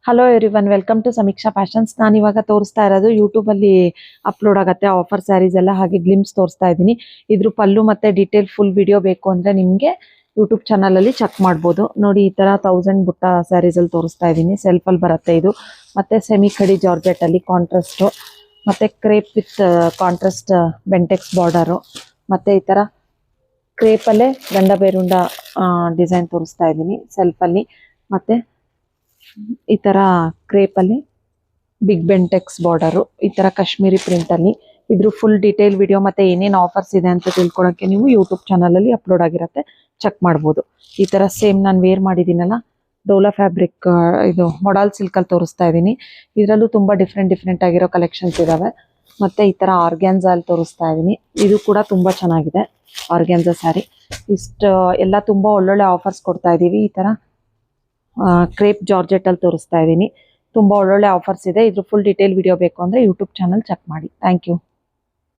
Hello everyone, welcome to ಸಮೀಕ್ಷಾ fashions. ನಾನು ಇವಾಗ ತೋರಿಸ್ತಾ ಇರೋದು ಯೂಟ್ಯೂಬಲ್ಲಿ ಅಪ್ಲೋಡ್ ಆಗುತ್ತೆ ಆಫರ್ ಸ್ಯಾರೀಸ್ ಎಲ್ಲ, ಹಾಗೆ ಗ್ಲಿಮ್ಸ್ ತೋರಿಸ್ತಾ ಇದ್ದೀನಿ. ಇದ್ರ ಪಲ್ಲು ಮತ್ತೆ ಡೀಟೇಲ್ ಫುಲ್ ವಿಡಿಯೋ ಬೇಕು ಅಂದರೆ ನಿಮಗೆ ಯೂಟ್ಯೂಬ್ ಚಾನಲಲ್ಲಿ ಚೆಕ್ ಮಾಡ್ಬೋದು. ನೋಡಿ, ಈ ಥರ 1000 ಬುಟ್ಟ ಸ್ಯಾರೀಸಲ್ಲಿ ತೋರಿಸ್ತಾ ಇದ್ದೀನಿ. ಸೆಲ್ಫಲ್ಲಿ ಬರುತ್ತೆ ಇದು. ಮತ್ತು ಸೆಮಿ ಕಡಿ ಜಾರ್ಜೆಟಲ್ಲಿ ಕಾಂಟ್ರಾಸ್ಟು, ಮತ್ತು crepe with contrast Bentex border, ಮತ್ತು ಈ ಥರ ಕ್ರೇಪಲ್ಲೇ ಗಂಡ ಬೇರುಂಡ ಡಿಸೈನ್ ತೋರಿಸ್ತಾ ಇದ್ದೀನಿ ಸೆಲ್ಫಲ್ಲಿ. ಮತ್ತು ಈ ಥರ ಕ್ರೇಪಲ್ಲಿ ಬಿಗ್ ಬೆಂಟೆಕ್ಸ್ ಬಾರ್ಡರು, ಈ ಥರ ಕಾಶ್ಮೀರಿ ಪ್ರಿಂಟಲ್ಲಿ. ಇದ್ರ ಫುಲ್ ಡೀಟೇಲ್ ವಿಡಿಯೋ ಮತ್ತು ಏನೇನು ಆಫರ್ಸ್ ಇದೆ ಅಂತ ತಿಳ್ಕೊಳ್ಳೋಕ್ಕೆ ನೀವು ಯೂಟ್ಯೂಬ್ ಚಾನಲಲ್ಲಿ ಅಪ್ಲೋಡ್ ಆಗಿರುತ್ತೆ, ಚೆಕ್ ಮಾಡ್ಬೋದು. ಈ ಥರ ಸೇಮ್ ನಾನು ವೇರ್ ಮಾಡಿದ್ದೀನಲ್ಲ, ಡೋಲಾ ಫ್ಯಾಬ್ರಿಕ್, ಇದು ಮೊಡಾಲ್ ಸಿಲ್ಕಲ್ಲಿ ತೋರಿಸ್ತಾ ಇದ್ದೀನಿ. ಇದರಲ್ಲೂ ತುಂಬ ಡಿಫ್ರೆಂಟ್ ಆಗಿರೋ ಕಲೆಕ್ಷನ್ಸ್ ಇದ್ದಾವೆ. ಮತ್ತು ಈ ಥರ ಆರ್ಗ್ಯಾನ್ಸಲ್ಲಿ ತೋರಿಸ್ತಾ ಇದ್ದೀನಿ. ಇದು ಕೂಡ ತುಂಬ ಚೆನ್ನಾಗಿದೆ ಆರ್ಗ್ಯಾನ್ಸಾ ಸ್ಯಾರಿ. ಇಷ್ಟು ಎಲ್ಲ ತುಂಬ ಒಳ್ಳೊಳ್ಳೆ ಆಫರ್ಸ್ ಕೊಡ್ತಾ ಇದ್ದೀವಿ. ಈ ಥರ ಕ್ರೇಪ್ ಜಾರ್ಜೆಟಲ್ಲಿ ತೋರಿಸ್ತಾ ಇದ್ದೀನಿ. ತುಂಬ ಒಳ್ಳೊಳ್ಳೆ ಆಫರ್ಸ್ ಇದೆ. ಇದ್ರ ಫುಲ್ ಡೀಟೇಲ್ ವಿಡಿಯೋ ಬೇಕು ಅಂದರೆ ಯೂಟ್ಯೂಬ್ ಚಾನಲ್ ಚೆಕ್ ಮಾಡಿ. Thank you.